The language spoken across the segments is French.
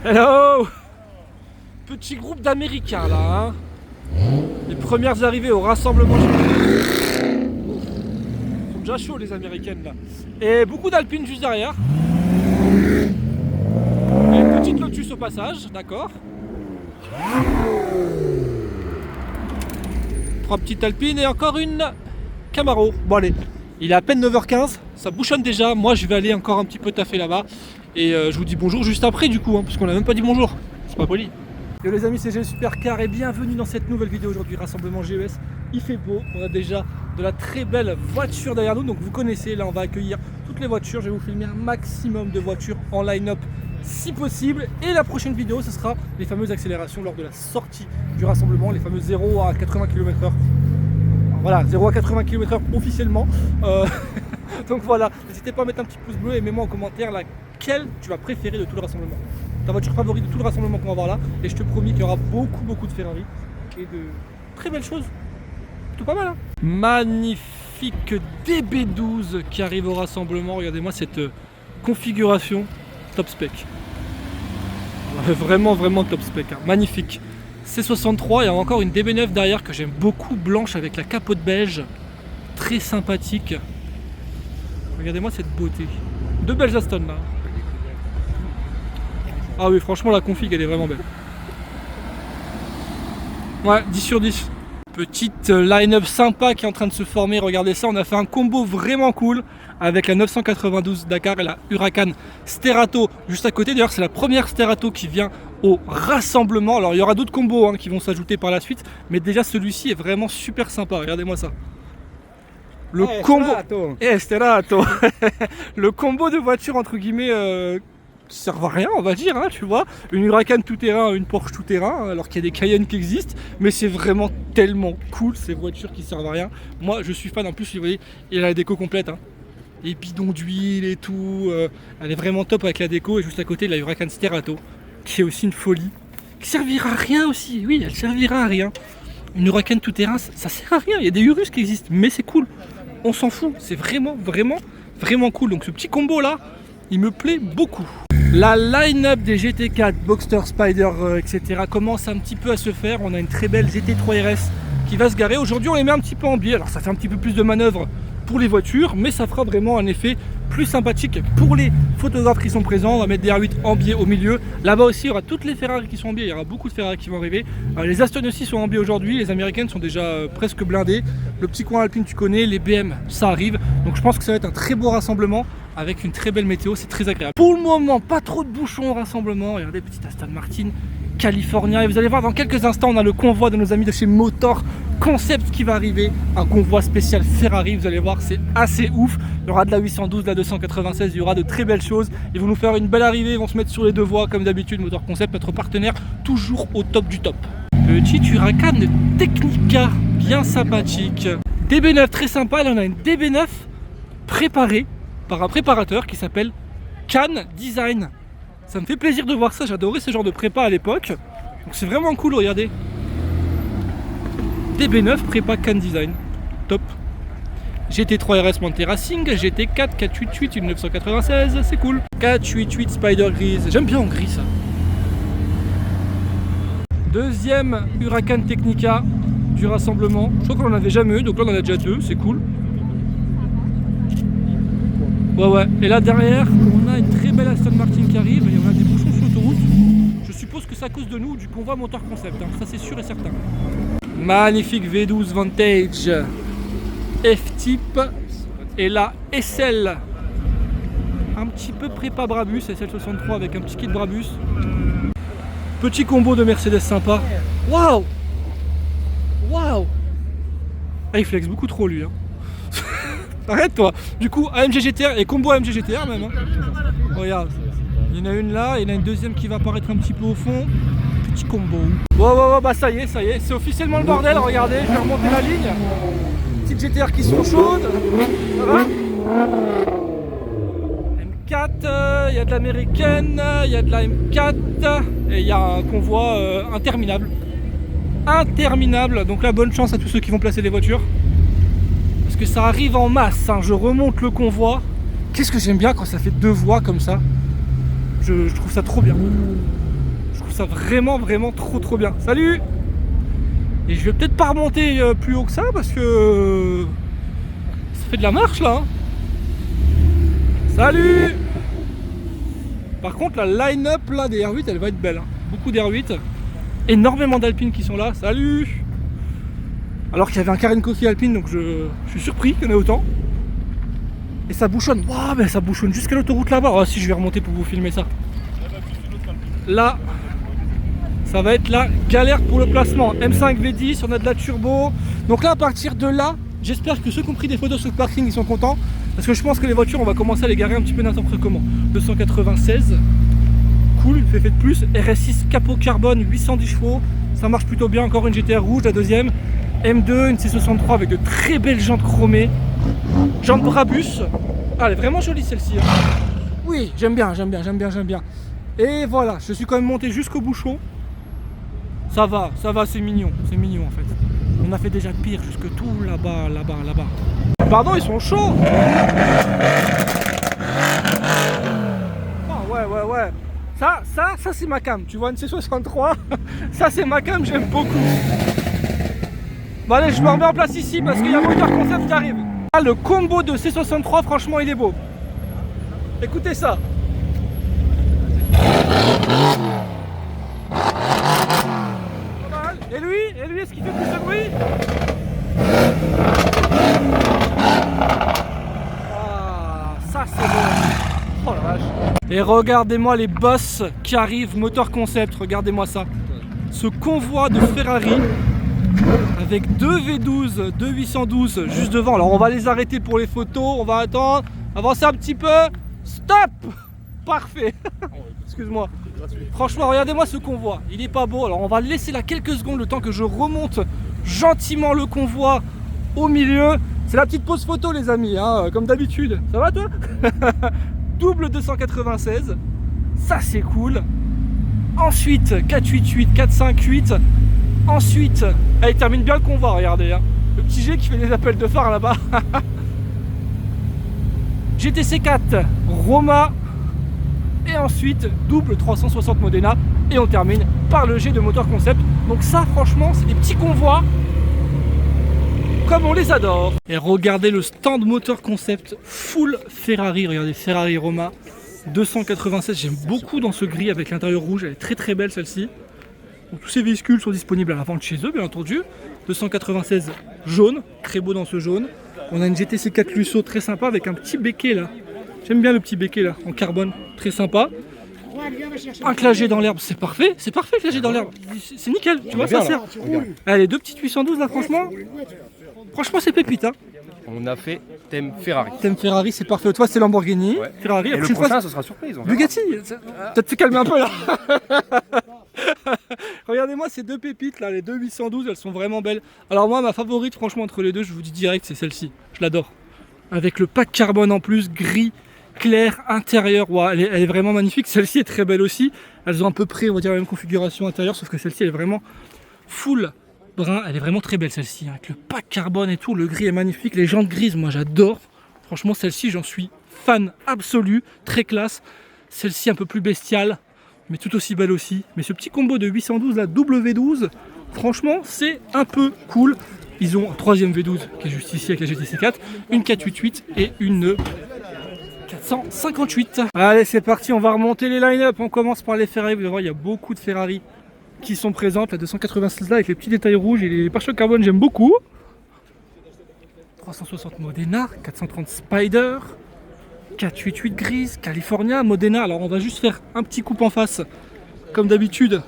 Hello. Petit groupe d'Américains là, hein. Les premières arrivées au rassemblement. Ils sont déjà chauds les Américaines là. Et beaucoup d'Alpines juste derrière. Et une petite Lotus au passage, d'accord. 3 petites Alpines et encore une Camaro. Bon allez, il est à peine 9h15, ça bouchonne déjà. Moi je vais aller encore un petit peu taffer là-bas. Et je vous dis bonjour juste après du coup, hein, parce qu'on a même pas dit bonjour. C'est pas poli. Yo les amis, c'est GES Supercar et bienvenue dans cette nouvelle vidéo aujourd'hui, rassemblement GES. Il fait beau, on a déjà de la très belle voiture derrière nous, donc vous connaissez, là on va accueillir toutes les voitures. Je vais vous filmer un maximum de voitures en line-up si possible. Et la prochaine vidéo, ce sera les fameuses accélérations lors de la sortie du rassemblement, les fameux 0 à 80 km/h. Voilà, 0 à 80 km/h officiellement. Donc voilà, n'hésitez pas à mettre un petit pouce bleu et mets-moi en commentaire laquelle tu vas préférer de tout le rassemblement. Ta voiture favorite de tout le rassemblement qu'on va voir là. Et je te promis qu'il y aura beaucoup de Ferrari et de très belles choses. Tout pas mal, hein. Magnifique DB12 qui arrive au rassemblement. Regardez-moi cette configuration top spec. Vraiment top spec, hein. Magnifique. C63, il y a encore une DB9 derrière que j'aime beaucoup, blanche avec la capote beige. Très sympathique. Regardez-moi cette beauté. Deux belles Aston là. Ah oui, franchement la config elle est vraiment belle. Ouais, 10 sur 10. Petite line-up sympa qui est en train de se former. Regardez ça, on a fait un combo vraiment cool avec la 992 Dakar et la Huracan Sterato juste à côté. D'ailleurs c'est la première Sterato qui vient au rassemblement. Alors il y aura d'autres combos qui vont s'ajouter par la suite, mais déjà celui-ci est vraiment super sympa. Regardez-moi ça. Le combo Sterato. Le combo de voitures entre guillemets qui servent à rien, on va dire, hein, tu vois. Une Huracan tout-terrain, une Porsche tout-terrain, alors qu'il y a des Cayenne qui existent, mais c'est vraiment tellement cool ces voitures qui servent à rien. Moi je suis fan, en plus vous voyez, il y a la déco complète, hein. Les bidons d'huile et tout, elle est vraiment top avec la déco. Et juste à côté la Huracan Sterato, qui est aussi une folie, qui servira à rien aussi, oui elle servira à rien. Une Huracan tout-terrain ça sert à rien, il y a des Urus qui existent, mais c'est cool, on s'en fout, c'est vraiment cool. Donc ce petit combo là, il me plaît beaucoup. La line-up des GT4, Boxster, Spider, etc. commence un petit peu à se faire. On a une très belle GT3 RS qui va se garer. Aujourd'hui on les met un petit peu en biais, alors ça fait un petit peu plus de manœuvre pour les voitures, mais ça fera vraiment un effet plus sympathique pour les photographes qui sont présents. On va mettre des R8 en biais au milieu. Là-bas aussi, il y aura toutes les Ferrari qui sont en biais. Il y aura beaucoup de Ferrari qui vont arriver. Les Aston aussi sont en biais aujourd'hui. Les Américaines sont déjà presque blindées. Le petit coin Alpine, tu connais. Les BM, ça arrive. Donc je pense que ça va être un très beau rassemblement avec une très belle météo. C'est très agréable. Pour le moment, pas trop de bouchons au rassemblement. Regardez, petite Aston Martin California. Et vous allez voir, dans quelques instants, on a le convoi de nos amis de chez Motor Concept qui va arriver, un convoi spécial Ferrari. Vous allez voir, c'est assez ouf. Il y aura de la 812, de la 296, il y aura de très belles choses. Ils vont nous faire une belle arrivée, ils vont se mettre sur les deux voies comme d'habitude. Motor Concept, notre partenaire, toujours au top du top. Petit Huracan Technica, bien sympathique. DB9 très sympa, là on a une DB9 préparée par un préparateur qui s'appelle Can Design. Ça me fait plaisir de voir ça, j'adorais ce genre de prépa à l'époque. Donc c'est vraiment cool, regardez. DB9 prépa Can Design, top. GT3 RS Monte Racing, GT4, 488, une 996, c'est cool. 488 Spider grise, j'aime bien en gris ça. Deuxième Huracan Technica du rassemblement. Je crois qu'on en avait jamais eu, donc là on en a déjà deux, c'est cool. Ouais. Et là derrière, on a une très belle Aston Martin qui arrive et on a des bouchons sur l'autoroute. Je suppose que c'est à cause de nous, du convoi Motor Concept, hein. Ça c'est sûr et certain. Magnifique V12 Vantage F-Type et la SL. Un petit peu prépa Brabus, SL63 avec un petit kit Brabus. Petit combo de Mercedes sympa. Waouh. Ah, il flex beaucoup trop lui, hein. Arrête toi. Du coup AMG GTR et combo AMG GTR même, hein. Regarde, il y en a une là, il y en a une deuxième qui va apparaître un petit peu au fond. Petit combo. Ouais, bah ça y est, c'est officiellement le bordel, regardez, je vais remonter la ligne. Petites GTR qui sont chaudes. M4, il y a de l'américaine, il y a de la M4 et il y a un convoi interminable. Donc là, bonne chance à tous ceux qui vont placer les voitures. Parce que ça arrive en masse, hein. Je remonte le convoi. Qu'est-ce que j'aime bien quand ça fait deux voies comme ça. Je trouve ça trop bien. Je trouve ça vraiment trop bien. Salut! Et je vais peut-être pas remonter plus haut que ça parce que ça fait de la marche là. Hein. Salut! Par contre la line-up là des R8 elle va être belle. Hein. Beaucoup d'R8. Énormément d'Alpines qui sont là. Salut! Alors qu'il y avait un Karen Coffee Alpine donc je suis surpris qu'il y en ait autant. Et ça bouchonne. Waouh, ben ça bouchonne jusqu'à l'autoroute là-bas. Oh si je vais remonter pour vous filmer ça. Là. Ça va être la galère pour le placement. M5 V10, on a de la turbo. Donc là, à partir de là, j'espère que ceux qui ont pris des photos sur le parking, ils sont contents. Parce que je pense que les voitures, on va commencer à les garer un petit peu n'importe comment. 296, cool, fait de plus. RS6 capot carbone, 810 chevaux. Ça marche plutôt bien. Encore une GTR rouge, la deuxième. M2, une C63 avec de très belles jantes chromées. Jantes Brabus. Ah, elle est vraiment jolie celle-ci. Hein. Oui, j'aime bien. Et voilà, je suis quand même monté jusqu'au bouchon. Ça va, c'est mignon en fait. On a fait déjà pire jusque tout là-bas. Pardon, ils sont chauds. Oh, ouais. Ça c'est ma cam, tu vois une C63. Ça c'est ma cam, j'aime beaucoup. Bon allez, je me remets en place ici parce qu'il y a Motor Concept qui arrive. Ah, le combo de C63, franchement il est beau. Écoutez ça. Et lui, est-ce qu'il fait plus de bruit? Ah, ça c'est bon. Oh la vache. Et regardez-moi les boss qui arrivent, Motor Concept, regardez-moi ça. Ce convoi de Ferrari avec deux V12, deux 812 juste devant. Alors on va les arrêter pour les photos, on va attendre, avancer un petit peu. Stop! Parfait. Excuse-moi. Franchement, regardez-moi ce convoi. Il est pas beau. Alors on va le laisser là quelques secondes le temps que je remonte gentiment le convoi au milieu. C'est la petite pause photo les amis, hein, comme d'habitude. Ça va toi? Double 296. Ça c'est cool. Ensuite 488, 458. Ensuite, il termine bien le convoi, regardez. Hein. Le petit G qui fait des appels de phare là-bas. GTC 4, Roma. Et ensuite, double 360 Modena. Et on termine par le G de Motor Concept. Donc ça, franchement, c'est des petits convois comme on les adore. Et regardez le stand Motor Concept full Ferrari. Regardez, Ferrari Roma 296. J'aime beaucoup dans ce gris avec l'intérieur rouge. Elle est très belle celle-ci. Donc, tous ces véhicules sont disponibles à la vente chez eux, bien entendu. 296 jaune, très beau dans ce jaune. On a une GTC 4 Lusso très sympa avec un petit béquet là. J'aime bien le petit béquet là, en carbone, très sympa. Un clagé dans l'herbe, c'est parfait le clagé dans l'herbe. C'est nickel, tu vois, ça sert. Allez, deux petites 812 là, franchement c'est pépite. Hein. On a fait thème Ferrari. Thème Ferrari, c'est parfait. Toi, c'est Lamborghini. Ouais. Ferrari. Et le prochain, ce sera surprise. Bugatti. Peut-être te calmer un peu là. Regardez-moi ces deux pépites là, les deux 812, elles sont vraiment belles. Alors moi, ma favorite, franchement, entre les deux, je vous dis direct, c'est celle-ci. Je l'adore. Avec le pack carbone en plus, gris, clair, intérieur. Wow, elle est vraiment magnifique. Celle-ci est très belle aussi. Elles ont à peu près, on va dire, la même configuration intérieure, sauf que celle-ci, elle est vraiment full brun. Elle est vraiment très belle celle-ci, hein, avec le pack carbone et tout. Le gris est magnifique. Les jantes grises, moi, j'adore. Franchement, celle-ci, j'en suis fan absolu. Très classe. Celle-ci, un peu plus bestiale, mais tout aussi belle aussi. Mais ce petit combo de 812 là, W12, franchement, c'est un peu cool. Ils ont un troisième V12 qui est juste ici avec la GTC 4, une 488 et une 458. Allez, c'est parti, on va remonter les line-up. On commence par les Ferrari. Vous allez voir, il y a beaucoup de Ferrari qui sont présentes. La 296 là avec les petits détails rouges et les pare-chocs carbone, j'aime beaucoup. 360 Modena, 430 Spider, 488 grise, California, Modena. Alors on va juste faire un petit coupe en face. Comme d'habitude,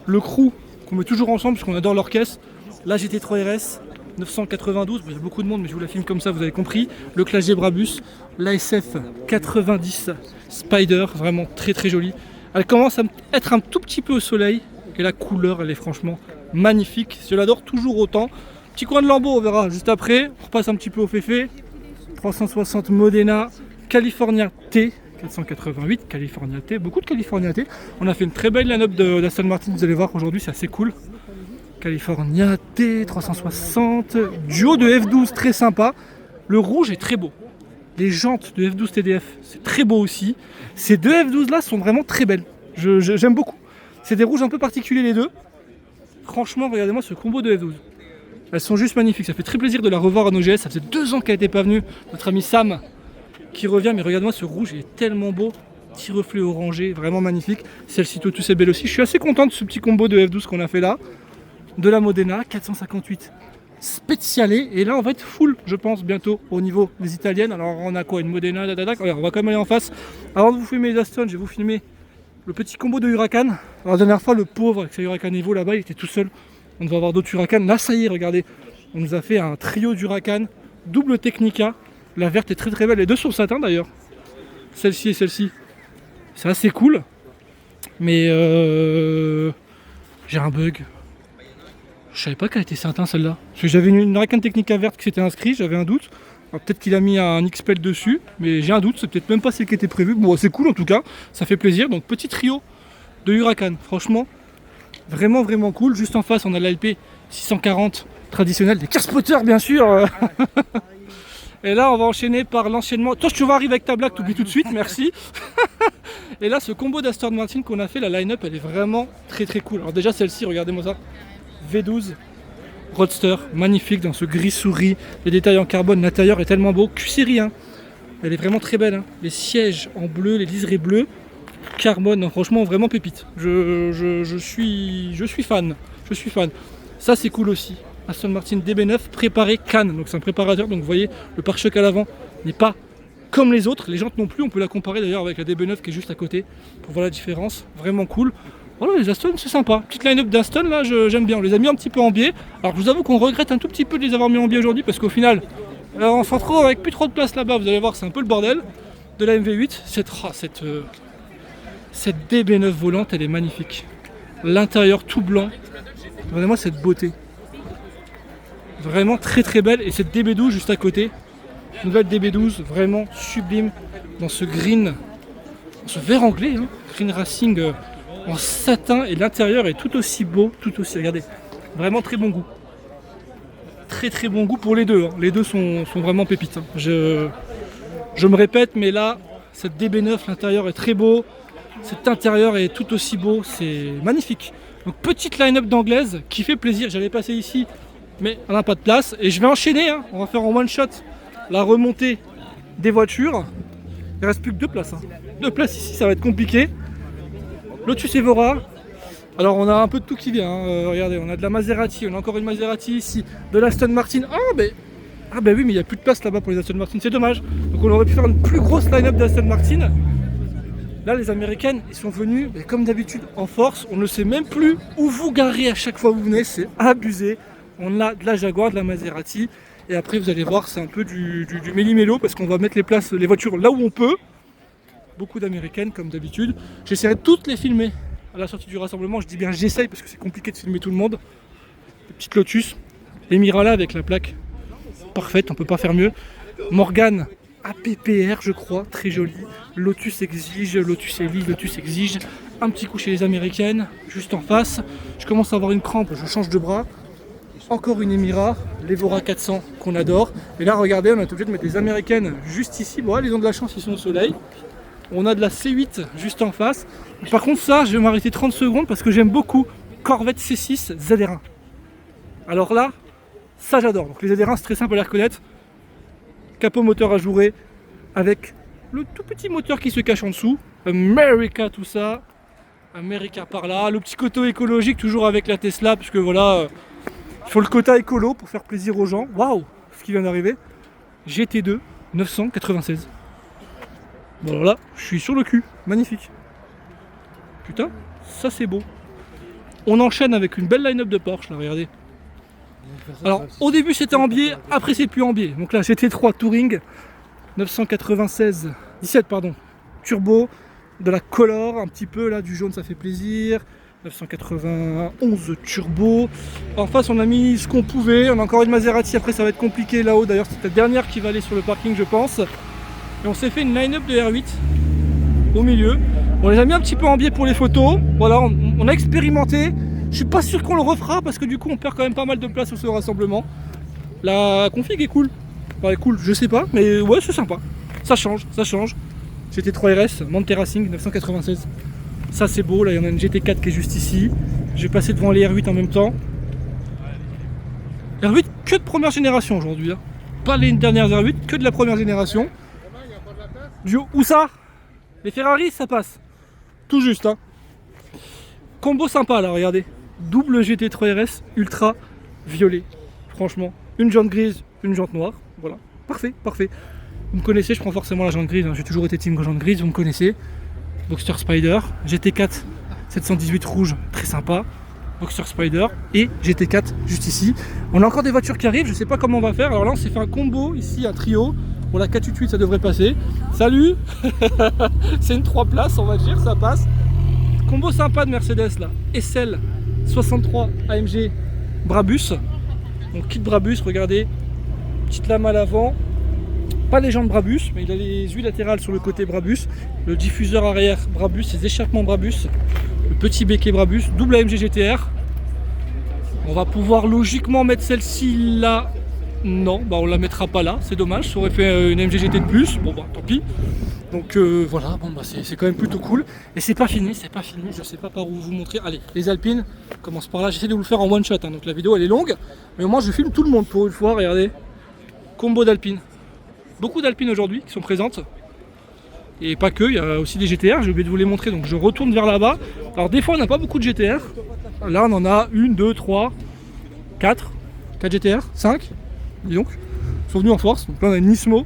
le crew qu'on met toujours ensemble parce qu'on adore leur caisse. La GT3 RS 992, il y a beaucoup de monde mais je vous la filme comme ça, vous avez compris. Le Clash G Brabus, l'ASF 90 Spider, vraiment très jolie. Elle commence à être un tout petit peu au soleil et la couleur elle est franchement magnifique. Je l'adore toujours autant. Petit coin de lambeau, on verra juste après. On repasse un petit peu au féfé. 360 Modena, California T 488, California T, beaucoup de California T. On a fait une très belle line-up d'Aston Martin, vous allez voir aujourd'hui, c'est assez cool. California T 360, duo de F12 très sympa. Le rouge est très beau. Les jantes de F12 TDF, c'est très beau aussi. Ces deux F12 là sont vraiment très belles. J'aime beaucoup. C'est des rouges un peu particuliers les deux. Franchement, regardez-moi ce combo de F12. Elles sont juste magnifiques. Ça fait très plaisir de la revoir en OGS. Ça faisait 2 ans qu'elle n'était pas venue. Notre ami Sam qui revient. Mais regardez-moi ce rouge, il est tellement beau. Petit reflet orangé, vraiment magnifique. Celle-ci, tous est belle aussi. Je suis assez content de ce petit combo de F12 qu'on a fait là. De la Modena, 458 Speciale. Et là, on va être full, je pense, bientôt au niveau des italiennes. Alors, on a quoi? Une Modena, Regarde, on va quand même aller en face. Avant de vous filmer les Aston, je vais vous filmer le petit combo de Huracan. Alors, la dernière fois, le pauvre avec sa Huracan Evo là-bas, il était tout seul. On devait avoir d'autres Huracan. Là, ça y est, regardez. On nous a fait un trio d'Huracan, double Technica. La verte est très très belle. Les deux sont satin d'ailleurs. Celle-ci et celle-ci. C'est assez cool. Mais j'ai un bug. Je savais pas qu'elle était satin celle-là. Parce que j'avais une Huracan Technica verte qui s'était inscrite, j'avais un doute. Alors peut-être qu'il a mis un XPEL dessus, mais j'ai un doute, c'est peut-être même pas celle qui était prévue. Bon, c'est cool en tout cas, ça fait plaisir. Donc petit trio de Huracan, franchement, vraiment vraiment cool. Juste en face, on a l'ALP 640 traditionnel, des Carspotter bien sûr. Et là, on va enchaîner par l'enchaînement. Toi, tu vas arriver avec ta blague, t'oublies tout de suite, merci. Et là, ce combo d'Aston Martin qu'on a fait, la line-up, elle est vraiment très très cool. Alors déjà, celle-ci, regardez-moi ça. V12 Roadster, magnifique dans ce gris souris. Les détails en carbone, l'intérieur est tellement beau. Q-Série, hein. Elle est vraiment très belle. Hein. Les sièges en bleu, les liserés bleus. Carbone, non, franchement, vraiment pépite. Je suis fan. Je suis fan. Ça, c'est cool aussi. Aston Martin DB9 préparé Cannes, donc c'est un préparateur, donc vous voyez le pare-choc à l'avant n'est pas comme les autres, les jantes non plus, on peut la comparer d'ailleurs avec la DB9 qui est juste à côté pour voir la différence, vraiment cool. Voilà, les Aston c'est sympa, petite line-up d'Aston là j'aime bien, on les a mis un petit peu en biais, alors je vous avoue qu'on regrette un tout petit peu de les avoir mis en biais aujourd'hui parce qu'au final on se retrouve avec plus trop de place là-bas, vous allez voir c'est un peu le bordel de la MV8, cette DB9 volante elle est magnifique, l'intérieur tout blanc, regardez-moi cette beauté. Vraiment très très belle, et cette DB12 juste à côté, nouvelle DB12 vraiment sublime dans ce green, dans ce vert anglais, hein, green racing en satin, et l'intérieur est tout aussi beau, tout aussi, regardez, vraiment très bon goût. Très très bon goût pour les deux, hein. Les deux sont vraiment pépites. Hein. Je me répète, mais là, cette DB9, l'intérieur est très beau, cet intérieur est tout aussi beau, c'est magnifique. Donc petite line-up d'anglaise qui fait plaisir, j'allais passer ici, mais on n'a pas de place et je vais enchaîner, hein. On va faire en one shot la remontée des voitures. Il ne reste plus que 2 places, hein. 2 places ici, ça va être compliqué. Lotus Evora, alors on a un peu de tout qui vient, hein. Regardez, on a de la Maserati, on a encore une Maserati ici, de l'Aston Martin. Ah ben oui, mais il n'y a plus de place là-bas pour les Aston Martin, c'est dommage. Donc on aurait pu faire une plus grosse line-up d'Aston Martin. Là les Américaines, ils sont venus, mais comme d'habitude, en force. On ne sait même plus où vous garer à chaque fois que vous venez, c'est abusé. On a de la Jaguar, de la Maserati, et après vous allez voir c'est un peu du méli-mélo parce qu'on va mettre les voitures là où on peut. Beaucoup d'américaines comme d'habitude. J'essaierai de toutes les filmer à la sortie du rassemblement, je dis bien j'essaye parce que c'est compliqué de filmer tout le monde. Petite Lotus, l'Emira là avec la plaque parfaite, on peut pas faire mieux. Morgan APPR je crois, très jolie. Lotus exige, Lotus Elise, Lotus exige. Un petit coup chez les américaines, juste en face. Je commence à avoir une crampe, je change de bras. Encore une Emira, l'Evora 400 qu'on adore. Et là, regardez, on est obligé de mettre des américaines juste ici. Bon, ils ont de la chance, ils sont au soleil. On a de la C8 juste en face. Par contre, ça, je vais m'arrêter 30 secondes parce que j'aime beaucoup Corvette C6 ZR1. Alors là, ça j'adore. Donc les ZR1, c'est très simple à les reconnaître. Capot moteur ajouré avec le tout petit moteur qui se cache en dessous. America, tout ça. America par là. Le petit côté écologique, toujours avec la Tesla, puisque voilà... Il faut le quota écolo pour faire plaisir aux gens. Waouh, ce qui vient d'arriver. GT2 996. Bon alors là, je suis sur le cul. Magnifique. Putain, ça c'est beau. On enchaîne avec une belle line-up de Porsche là, regardez. Alors au début c'était en biais, après c'est plus en biais. Donc là GT3 Touring 17 pardon. Turbo, de la Color un petit peu là, du jaune ça fait plaisir. 991 turbo. En face on a mis ce qu'on pouvait. On a encore une Maserati, après ça va être compliqué là-haut. D'ailleurs c'est la dernière qui va aller sur le parking je pense. Et on s'est fait une line-up de R8 au milieu. On les a mis un petit peu en biais pour les photos. Voilà, on a expérimenté. Je suis pas sûr qu'on le refera parce que du coup on perd quand même pas mal de place au ce rassemblement. La config est cool. Enfin, cool, je sais pas, mais ouais c'est sympa. Ça change, ça change. GT3 RS, Monte Racing 996. Ça c'est beau, là il y en a une GT4 qui est juste ici. Je vais passer devant les R8 en même temps. R8 que de première génération aujourd'hui. Hein. Pas les dernières R8, que de la première génération. Où ça? Les Ferrari ça passe. Tout juste. Hein. Combo sympa là, regardez. Double GT3 RS ultra violet. Franchement, une jante grise, une jante noire. Voilà, parfait, parfait. Vous me connaissez, je prends forcément la jante grise. Hein. J'ai toujours été team jante grise, vous me connaissez. Boxster Spider, GT4 718 rouge, très sympa. Boxster Spider et GT4 juste ici. On a encore des voitures qui arrivent, je sais pas comment on va faire. Alors là on s'est fait un combo ici, un trio. Pour la 488 ça devrait passer. Salut. C'est une 3 places on va dire, ça passe. Combo sympa de Mercedes là. SL 63 AMG Brabus. Donc kit Brabus, regardez. Petite lame à l'avant. Pas les jantes Brabus, mais il a les huiles latérales sur le côté Brabus. Le diffuseur arrière Brabus, les échappements Brabus. Le petit béquet Brabus, double AMG GTR. On va pouvoir logiquement mettre celle-ci là. Non, bah on la mettra pas là, c'est dommage. Ça aurait fait une AMG GT de plus. Bon bah tant pis. Donc voilà, bon bah c'est quand même plutôt cool. Et c'est pas fini, je sais pas par où vous montrer. Allez, les Alpines, commence par là. J'essaie de vous le faire en one shot, hein, donc la vidéo elle est longue. Mais au moins je filme tout le monde pour une fois, regardez. Combo d'Alpines. Beaucoup d'Alpines aujourd'hui qui sont présentes. Et pas que, il y a aussi des GTR, j'ai oublié de vous les montrer, donc je retourne vers là-bas. Alors des fois on n'a pas beaucoup de GTR. Là on en a 1, 2, 3, 4. 4 GTR, 5. Dis donc. Ils sont venus en force. Donc là on a une Nismo.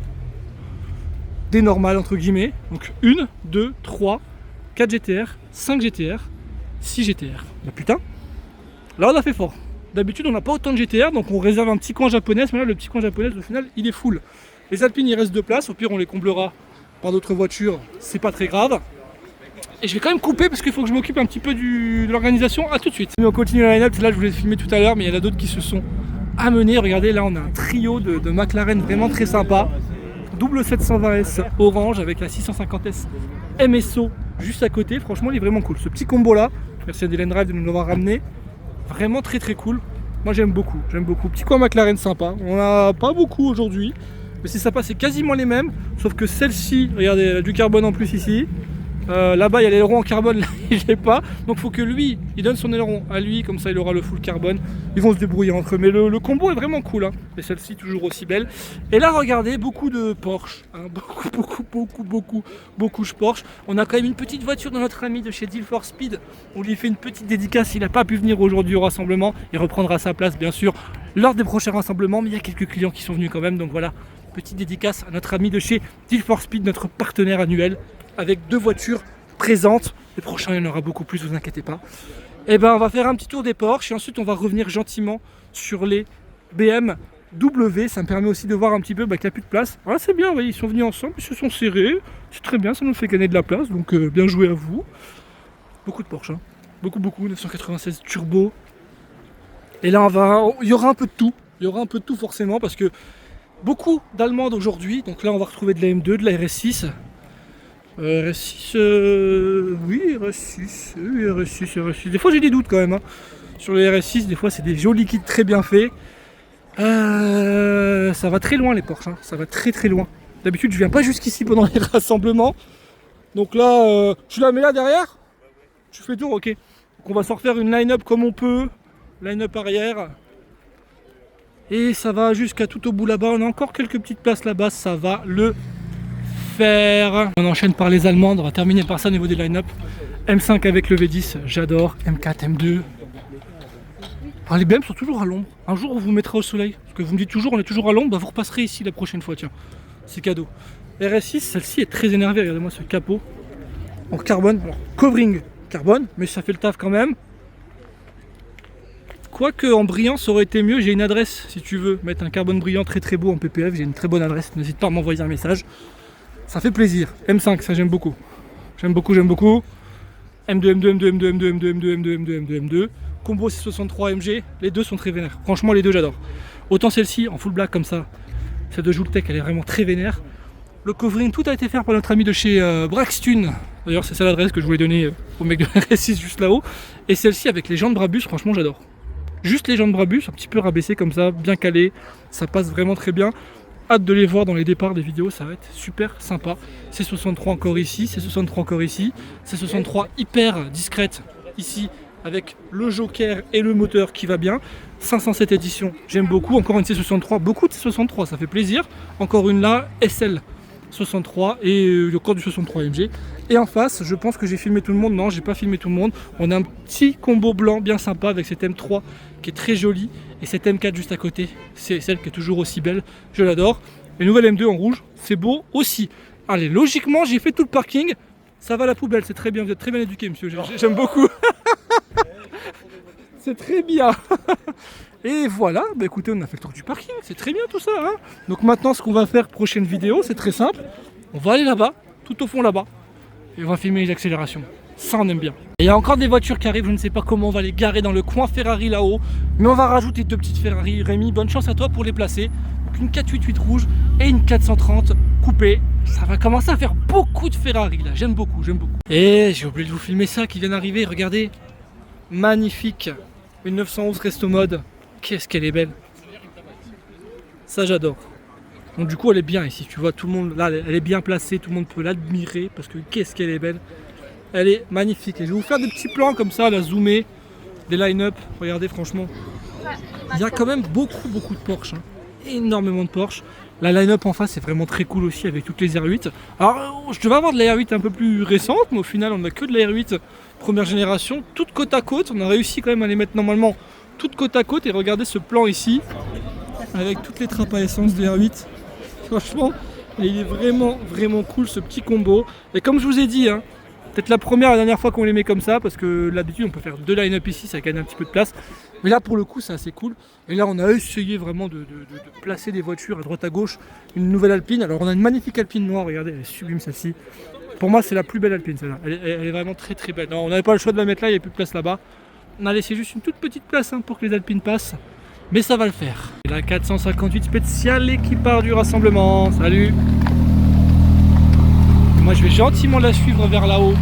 Des normales entre guillemets. Donc 1, 2, 3, 4 GTR, 5 GTR, 6 GTR. Bah putain. Là on a fait fort. D'habitude on n'a pas autant de GTR, donc on réserve un petit coin japonais, mais là le petit coin japonais au final il est full. Les Alpines il reste 2 places, au pire on les comblera par d'autres voitures, c'est pas très grave. Et je vais quand même couper parce qu'il faut que je m'occupe un petit peu de l'organisation. A tout de suite. Mais on continue la line-up, là je vous l'ai filmé tout à l'heure, mais il y en a d'autres qui se sont amenés. Regardez là on a un trio de McLaren vraiment très sympa. Double 720S orange avec la 650S MSO juste à côté, franchement il est vraiment cool. Ce petit combo là, merci à Dylan Drive de nous l'avoir ramené. Vraiment très très cool. Moi j'aime beaucoup, Petit coin McLaren sympa. On n'a pas beaucoup aujourd'hui, mais c'est sympa, c'est quasiment les mêmes. Sauf que celle-ci, regardez, elle a du carbone en plus ici. Là-bas il y a l'aileron en carbone, là il n'est pas. Donc il faut que lui, il donne son aileron à lui, comme ça il aura le full carbone. Ils vont se débrouiller entre eux, mais le combo est vraiment cool. Hein. Et celle-ci toujours aussi belle. Et là regardez, beaucoup de Porsche. Hein. Beaucoup de Porsche. On a quand même une petite voiture de notre ami de chez Deal for Speed. On lui fait une petite dédicace, il n'a pas pu venir aujourd'hui au rassemblement. Il reprendra sa place bien sûr lors des prochains rassemblements. Mais il y a quelques clients qui sont venus quand même, donc voilà. Petite dédicace à notre ami de chez Deal for Speed, notre partenaire annuel. Avec 2 voitures présentes. Les prochains, il y en aura beaucoup plus, vous inquiétez pas. Et ben on va faire un petit tour des Porsche et ensuite on va revenir gentiment sur les BMW. Ça me permet aussi de voir un petit peu qu'il n'y a plus de place. Voilà, c'est bien, ils sont venus ensemble, ils se sont serrés. C'est très bien, ça nous fait gagner de la place, donc bien joué à vous. Beaucoup de Porsche, hein. Beaucoup, 996 turbo. Et là il y aura un peu de tout. Il y aura un peu de tout forcément parce que beaucoup d'Allemandes aujourd'hui. Donc là on va retrouver de la M2, de la RS6. RS6, oui, RS6. Des fois j'ai des doutes quand même. Hein. Sur les RS6, des fois c'est des jolis kits très bien faits. Ça va très loin les Porsche, hein. Ça va très très loin. D'habitude je viens pas jusqu'ici pendant les rassemblements. Donc là, tu la mets là derrière. Tu fais tour, ok. Donc on va s'en refaire une line-up comme on peut. Line-up arrière. Et ça va jusqu'à tout au bout là-bas. On a encore quelques petites places là-bas, ça va le faire. On enchaîne par les Allemandes, on va terminer par ça au niveau des line-up. M5 avec le V10, j'adore. M4, M2. Alors les BM sont toujours à l'ombre. Un jour on vous mettra au soleil. Parce que vous me dites toujours on est toujours à l'ombre, bah vous repasserez ici la prochaine fois, tiens. C'est cadeau. RS6, celle-ci est très énervée, regardez-moi ce capot. En carbone, alors covering carbone, mais ça fait le taf quand même. Quoique en brillant ça aurait été mieux, j'ai une adresse si tu veux mettre un carbone brillant très très beau en PPF, j'ai une très bonne adresse, n'hésite pas à m'envoyer un message. Ça fait plaisir. M5, ça j'aime beaucoup. J'aime beaucoup. M2, M2. Combo 663 MG, les deux sont très vénères. Franchement, les deux j'adore. Autant celle-ci en full black comme ça, celle de Joultech, elle est vraiment très vénère. Le covering, tout a été fait par notre ami de chez Braxton. D'ailleurs, c'est ça l'adresse que je voulais donner au mec de RS6 juste là-haut. Et celle-ci avec les jantes Brabus, franchement, j'adore. Juste les jantes Brabus, un petit peu rabaissées comme ça, bien calées. Ça passe vraiment très bien. hâte de les voir dans les départs des vidéos, ça va être super sympa. C63 encore ici, C63 encore ici, C63 hyper discrète ici avec le joker et le moteur qui va bien. 507 édition, j'aime beaucoup. Encore une C63, beaucoup de C63, ça fait plaisir. Encore une là, SL 63 et encore du 63 AMG. Et en face, je pense que j'ai filmé tout le monde. Non, j'ai pas filmé tout le monde. On a un petit combo blanc bien sympa avec cette M3 qui est très jolie et cette M4 juste à côté. C'est celle qui est toujours aussi belle. Je l'adore. Et nouvelle M2 en rouge, c'est beau aussi. Allez, logiquement, j'ai fait tout le parking. Ça va à la poubelle, c'est très bien. Vous êtes très bien éduqué, monsieur. J'aime beaucoup. C'est très bien. Et voilà, bah écoutez, on a fait le tour du parking, c'est très bien tout ça. Hein. Donc maintenant, ce qu'on va faire, prochaine vidéo, c'est très simple. On va aller là-bas, tout au fond là-bas, et on va filmer les accélérations. Ça, on aime bien. Et il y a encore des voitures qui arrivent, je ne sais pas comment on va les garer dans le coin Ferrari là-haut. Mais on va rajouter 2 petites Ferrari. Rémi, bonne chance à toi pour les placer. Donc une 488 rouge et une 430 coupée. Ça va commencer à faire beaucoup de Ferrari là, j'aime beaucoup, j'aime beaucoup. Et j'ai oublié de vous filmer ça qui vient d'arriver, regardez. Magnifique, une 911 Resto Mode. Qu'est-ce qu'elle est belle. Ça j'adore. Donc du coup elle est bien ici, tu vois, tout le monde, là elle est bien placée, tout le monde peut l'admirer parce que qu'est-ce qu'elle est belle. Elle est magnifique. Et je vais vous faire des petits plans comme ça, la zoomer, des line-up, regardez franchement. Il y a quand même beaucoup de Porsche, hein. Énormément de Porsche. La line-up en face est vraiment très cool aussi avec toutes les R8. Alors je devais avoir de la R8 un peu plus récente, mais au final on n'a que de la R8 première génération, toutes côte à côte. On a réussi quand même à les mettre normalement toutes côte à côte et regardez ce plan ici avec toutes les trappes à essence de R8. Franchement, il est vraiment cool ce petit combo. Et comme je vous ai dit, hein, peut-être la première et la dernière fois qu'on les met comme ça, parce que d'habitude on peut faire 2 line-up ici, ça gagne un petit peu de place. Mais là pour le coup c'est assez cool. Et là on a essayé vraiment de placer des voitures à droite à gauche. Une nouvelle Alpine. Alors on a une magnifique Alpine noire, regardez, elle est sublime celle-ci. Pour moi c'est la plus belle Alpine celle-là. Elle est vraiment très belle. Non, on n'avait pas le choix de la mettre là, il n'y a plus de place là-bas. On a laissé juste une toute petite place hein, pour que les Alpines passent. Mais ça va le faire. Et la 458 spéciale qui part du rassemblement. Salut. Moi je vais gentiment la suivre vers là-haut.